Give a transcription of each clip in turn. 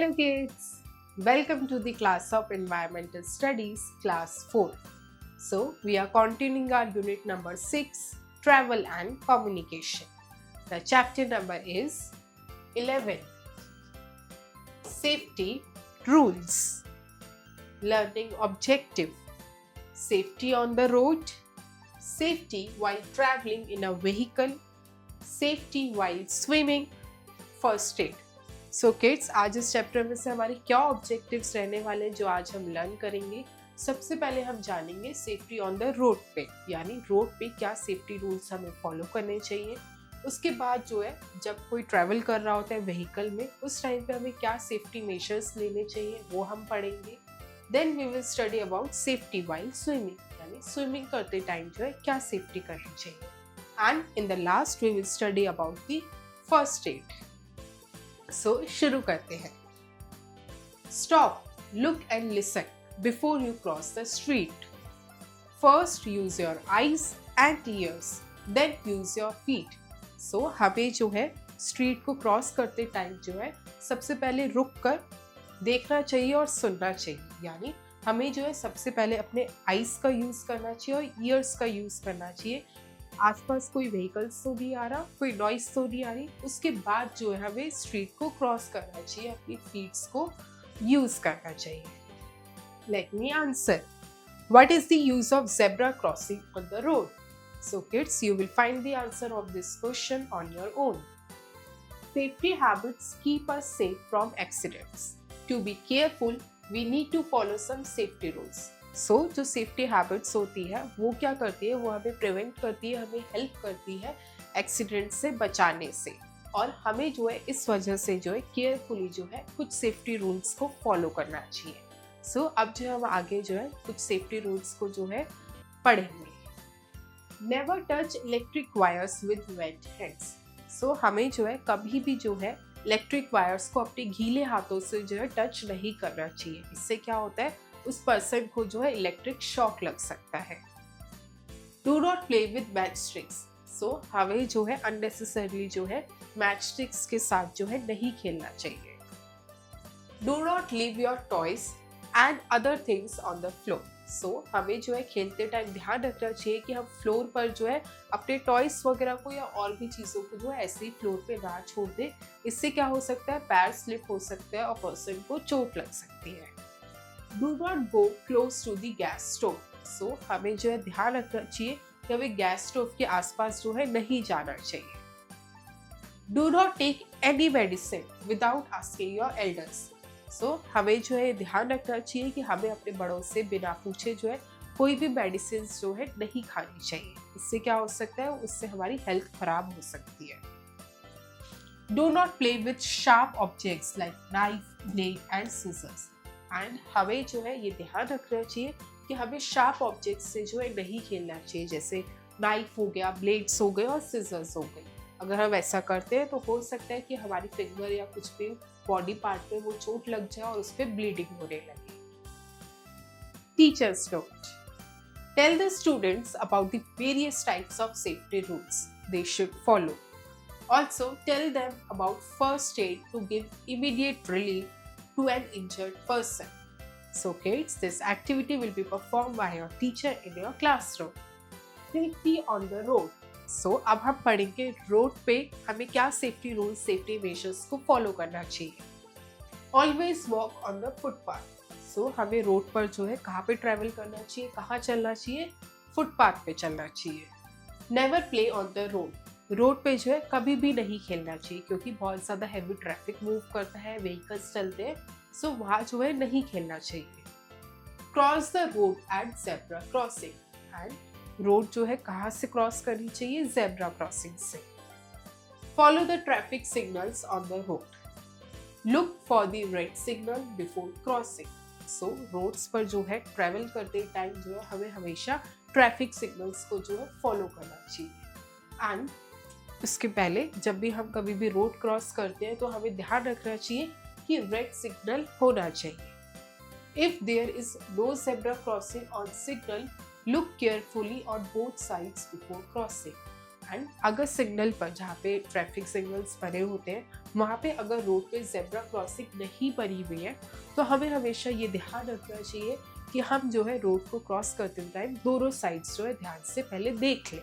Hello kids, welcome to the class of Environmental Studies, class 4. So, we are continuing our unit number 6, Travel and Communication. The chapter number is 11, Safety Rules. Learning Objective, Safety on the road, Safety while traveling in a vehicle, Safety while swimming, First aid. So kids, आज इस chapter में से हमारे क्या objectives रहने वाले हैं जो आज हम लर्न करेंगे। सबसे पहले हम जानेंगे सेफ्टी ऑन द रोड पे, यानी रोड पे क्या सेफ्टी रूल्स हमें फॉलो करने चाहिए। उसके बाद जो है जब कोई ट्रैवल कर रहा होता है व्हीकल में, उस टाइम पे हमें क्या सेफ्टी मेजर्स लेने चाहिए वो हम पढ़ेंगे। Then we will study about safety while swimming, यानी स्विमिंग करते टाइम जो है क्या सेफ्टी करनी चाहिए। And in the last we will study about the first aid. So शुरू करते हैं। Stop, look and listen before you cross the street. First use your eyes and ears, then use your feet. So हमें जो है street को cross करते time जो है सबसे पहले रुक कर देखना चाहिए और सुनना चाहिए, यानी हमें जो है सबसे पहले अपने आईज का यूज करना चाहिए और ईयर्स का यूज करना चाहिए। आसपास कोई व्हीकल्स तो नहीं आ रहा, कोई नॉइस तो नहीं आ रही। उसके बाद जो है हमें स्ट्रीट को क्रॉस करना चाहिए, अपनी फीट्स को यूज करना चाहिए। Let me answer, what is the use of zebra crossing on the road? So kids, you will find the answer of this question on your own. Safety habits keep us safe from accidents. To be careful we need to follow some safety rules. So जो safety habits होती है वो क्या करती है, वो हमें prevent करती है, हमें हेल्प करती है एक्सीडेंट से बचाने से। और हमें जो है इस वजह से जो है केयरफुली जो है कुछ सेफ्टी रूल्स को फॉलो करना चाहिए। सो अब जो है हम आगे जो है कुछ सेफ्टी रूल्स को जो है पढ़ेंगे। Never touch electric wires with wet hands. So हमें जो है कभी भी जो है इलेक्ट्रिक वायर्स को अपने गीले हाथों से जो है टच नहीं करना चाहिए। इससे क्या होता है, उस पर्सन को जो है इलेक्ट्रिक शॉक लग सकता है। Do not play with match sticks. So हमें जो है अननेसेसरली जो है मैच स्टिक्स के साथ जो है नहीं खेलना चाहिए। Do not leave your toys and other things on the floor. So हमें जो है खेलते टाइम ध्यान रखना चाहिए कि हम फ्लोर पर जो है अपने टॉयज वगैरह को या और भी चीज़ों को जो है ऐसे ही फ्लोर पे ना छोड़ दे। इससे क्या हो सकता है, पैर स्लिप हो सकता है और पर्सन को चोट लग सकती है। Do not go close to the gas stove. So हमें जो है ध्यान रखना चाहिए कि हमें गैस स्टोव के आसपास जो है नहीं जाना चाहिए। Do not take any medicine without asking your elders. So हमें जो है ध्यान रखना चाहिए कि हमें अपने बड़ों से बिना पूछे जो है कोई भी मेडिसिन जो है नहीं खानी चाहिए। इससे क्या हो सकता है, उससे हमारी हेल्थ खराब हो सकती है। Do not play with sharp objects like knife, blade and scissors. And हमें जो है ये ध्यान रखना चाहिए कि हमें शार्प ऑब्जेक्ट्स से जो है नहीं खेलना चाहिए, जैसे नाइफ हो गया, ब्लेड्स हो गए और सिजर्स हो गए। अगर हम ऐसा करते हैं तो हो सकता है कि हमारी फिंगर या कुछ भी बॉडी पार्ट पे वो चोट लग जाए और उस पर ब्लीडिंग होने लगे। Teachers note, tell the students about the various types of safety rules they should follow. Also tell them about first aid to give immediate relief to an injured person. So kids, this activity will be performed by your teacher in your classroom. Safety on the road. So अब हम पढ़ेंगे road पे हमें क्या safety rules, safety measures को follow करना चाहिए। Always walk on the footpath. So हमें रोड पर जो है कहाँ पे ट्रैवल करना चाहिए, कहाँ चलना चाहिए, फुटपाथ पे चलना चाहिए। Never play on the road. Road पे जो है कभी भी नहीं खेलना चाहिए, क्योंकि बहुत ज़्यादा हैवी ट्रैफिक मूव करता है, व्हीकल्स चलते हैं, सो वहाँ जो है नहीं खेलना चाहिए। Cross the road at zebra crossing. And road जो है कहाँ से क्रॉस करनी चाहिए, जेब्रा क्रॉसिंग से। Follow the traffic signals on the road. Look for the red signal before crossing. So roads पर जो है ट्रैवल करते टाइम जो है हमें हमेशा ट्रैफिक सिग्नल्स को जो है फॉलो करना चाहिए। एंड उसके पहले जब भी हम कभी भी रोड क्रॉस करते हैं तो हमें ध्यान रखना चाहिए कि रेड सिग्नल होना चाहिए। If there is no zebra crossing on signal, look carefully on both sides before crossing. And अगर सिग्नल पर, जहाँ पे ट्रैफिक सिग्नल्स बने होते हैं, वहाँ पे अगर रोड पे जेब्रा क्रॉसिंग नहीं बनी हुई है तो हमें हमेशा ये ध्यान रखना चाहिए कि हम जो है रोड को क्रॉस करते टाइम दोनों साइड्स जो है ध्यान से पहले देख लें।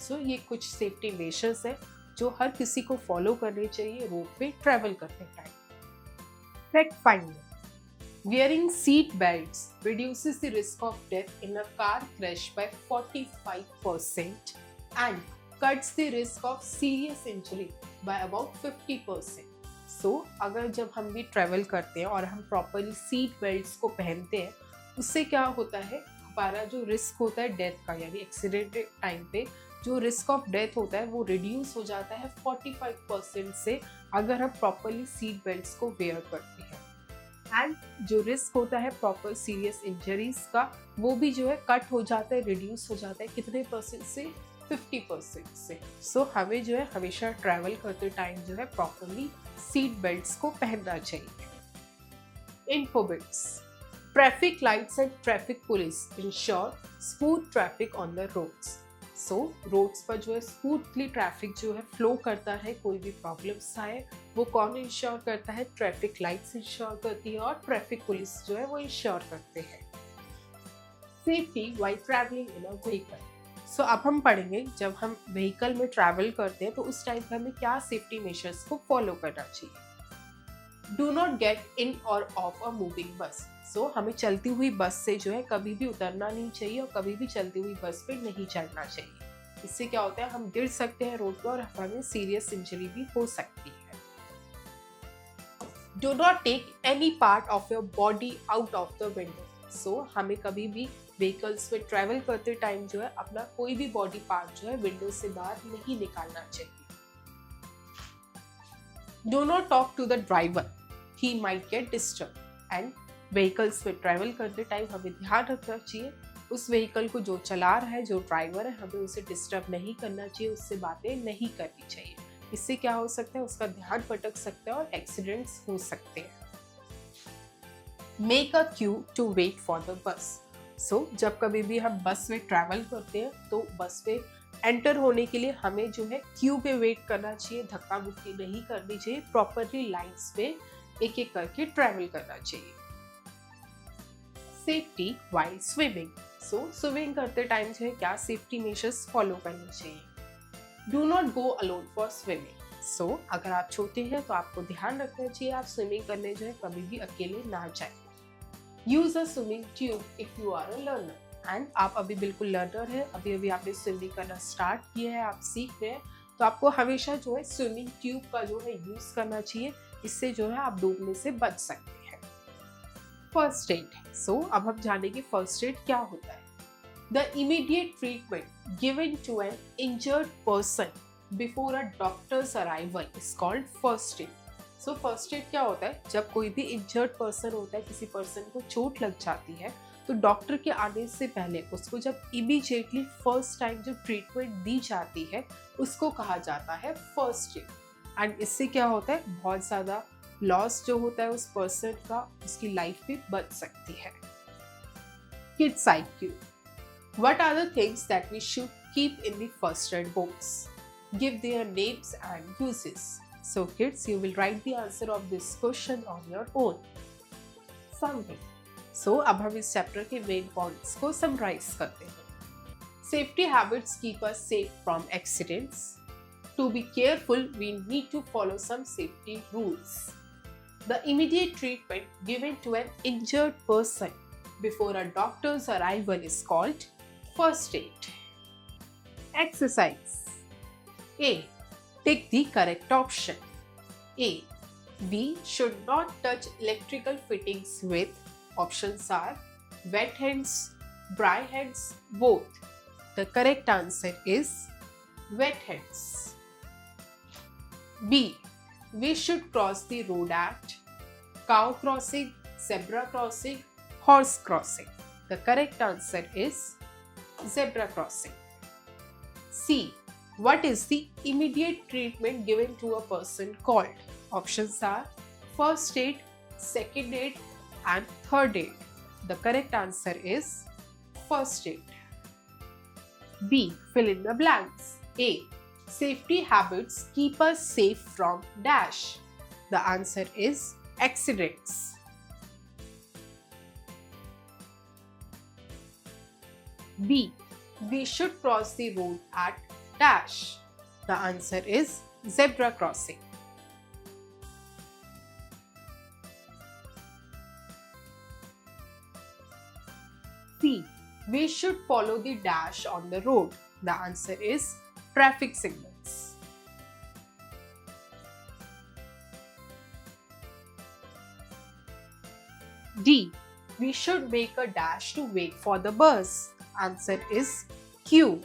सो ये कुछ सेफ्टी मेजर्स हैं जो हर किसी को फॉलो करने चाहिए रोड पे ट्रैवल करते time. Fact finding: wearing seat belts reduces the risk of death in a car crash by 45% and cuts the risk of serious injury by about 50%. So, अगर जब हम भी ट्रैवल करते हैं और हम प्रॉपरली सीट बेल्ट्स को पहनते हैं, उससे क्या होता है, हमारा जो रिस्क होता है डेथ का, यानी एक्सीडेंट टाइम पे जो रिस्क ऑफ डेथ होता है वो रिड्यूस हो जाता है 45% से, अगर हम प्रॉपरली सीट बेल्ट्स को वेयर करते हैं। एंड जो रिस्क होता है प्रॉपर सीरियस इंजरीज का, वो भी जो है कट हो जाता है, रिड्यूस हो जाता है, कितने परसेंट से, 50% से। सो हमें जो है हमेशा ट्रैवल करते टाइम जो है प्रॉपरली सीट बेल्ट्स को पहनना चाहिए। Infobits: traffic lights and traffic police ensure smooth traffic on the roads. So roads पर जो है स्मूथली ट्रैफिक जो है फ्लो करता है, कोई भी प्रॉब्लम्स आए वो कौन इंश्योर करता है, ट्रैफिक लाइट्स इंश्योर करती है और ट्रैफिक पुलिस जो है वो इंश्योर करते हैं। Safety while travelling in a vehicle: so अब हम पढ़ेंगे जब हम व्हीकल में ट्रैवल करते हैं तो उस टाइम पे हमें क्या सेफ्टी मेजर्स को फॉलो करना चाहिए। डू नॉट गेट इन और ऑफ अ मूविंग बस। सो हमें चलती हुई बस से जो है कभी भी उतरना नहीं चाहिए और कभी भी चलती हुई बस पे नहीं चढ़ना चाहिए। इससे क्या होता है, हम गिर सकते हैं रोड पर और हमें सीरियस इंजरी भी हो सकती है। Do not take any part of your body out of the window. So हमें कभी भी व्हीकल्स में ट्रैवल करते टाइम जो है अपना कोई भी बॉडी पार्ट जो है विंडो से बाहर नहीं निकालना चाहिए। Do not talk to the driver, he might get disturbed। And vehicles में ट्रैवल करते टाइम हमें ध्यान रखना चाहिए उस व्हीकल को जो चला रहा है, जो ड्राइवर है, हमें उसे डिस्टर्ब नहीं करना चाहिए, उससे बातें नहीं करनी चाहिए। इससे क्या हो सकता है, उसका ध्यान भटक सकता है और एक्सीडेंट्स हो सकते हैं। Make a queue to wait for the bus. So जब कभी भी हम बस में ट्रैवल करते हैं तो बस में एंटर होने के लिए हमें जो है क्यू पे वेट करना चाहिए, धक्का मुक्की नहीं करनी चाहिए, प्रॉपरली लाइन्स पे एक एक करके ट्रैवल करना चाहिए। Safety while swimming: so swimming करते टाइम जो है क्या सेफ्टी मेजर्स फॉलो करने चाहिए। Do not go alone for swimming. So अगर आप छोटे हैं तो आपको ध्यान रखना चाहिए आप स्विमिंग करने जो है कभी भी अकेले ना जाए। Use a swimming tube if you are a learner. And आप अभी बिल्कुल लर्नर है, अभी अभी आपने स्विमिंग करना स्टार्ट किया है, आप सीख रहे हैं, तो आपको हमेशा जो है स्विमिंग ट्यूब का जो है यूज करना चाहिए, इससे जो है आप डूबने से बच सकते हैं। फर्स्ट एड: सो अब हम जानेंगे फर्स्ट एड क्या होता है। The immediate treatment given to an injured person before a doctor's arrival is called first aid. So first aid क्या होता है, जब कोई भी इंजर्ड पर्सन होता है, किसी पर्सन को चोट लग जाती है, तो डॉक्टर के आने से पहले उसको जब इमीडिएटली फर्स्ट टाइम जो ट्रीटमेंट दी जाती है उसको कहा जाता है फर्स्ट एड। एंड इससे क्या होता है, बहुत ज़्यादा लॉस जो होता है उस पर्सन का, उसकी लाइफ भी बच सकती है। Kids IQ: what are the things that we should keep in the first aid box? Give their names and uses. So kids, you will write the answer of this question on your own. Something: so अब हम इस chapter के main points को summarise करते हैं। Safety habits keep us safe from accidents. To be careful, we need to follow some safety rules. The immediate treatment given to an injured person before a doctor's arrival is called first aid. Exercise: A. Take the correct option. A. We should not touch electrical fittings with. Options are wet hands, dry hands, both. The correct answer is wet hands. B. We should cross the road at cow crossing, zebra crossing, horse crossing. The correct answer is zebra crossing. C. What is the immediate treatment given to a person called? Options are first aid, second aid, and third aid. The correct answer is first aid. B. Fill in the blanks. A. Safety habits keep us safe from dash. The answer is accidents. B. We should cross the road at dash. The answer is zebra crossing. C. We should follow the dash on the road. The answer is traffic signals. D. We should make a dash to wait for the bus. Answer is Q.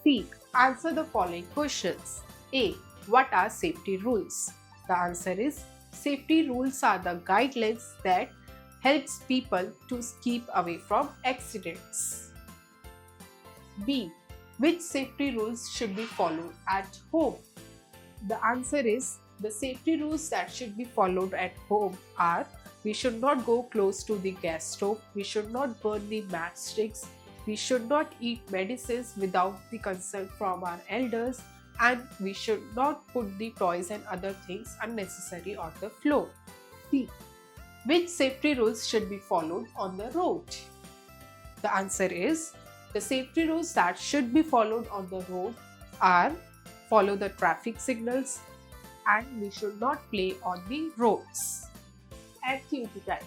C. Answer the following questions. A. What are safety rules? The answer is safety rules are the guidelines that helps people to keep away from accidents. B. Which safety rules should be followed at home? The answer is the safety rules that should be followed at home are: we should not go close to the gas stove, we should not burn the matchsticks, we should not eat medicines without the consent from our elders, and we should not put the toys and other things unnecessary on the floor. C. Which safety rules should be followed on the road? The answer is the safety rules that should be followed on the road are: follow the traffic signals and we should not play on the roads. Activity time.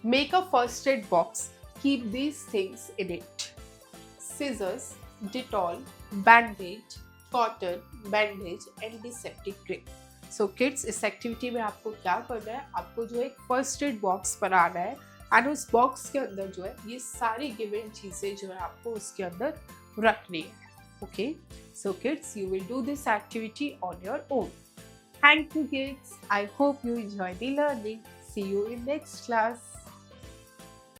Make a first aid box. Keep these things in it: scissors, Dettol, bandage, cotton, bandage, antiseptic cream. So kids, इस activity में आपको क्या करना है, आपको जो एक first aid box बनाना है एंड उस बॉक्स के अंदर जो है ये सारी गिवन चीज़ें जो है आपको उसके अंदर रखनी है. Okay, so kids, you will do this activity on your own. Thank you kids. I hope you enjoy the learning. See you in next class.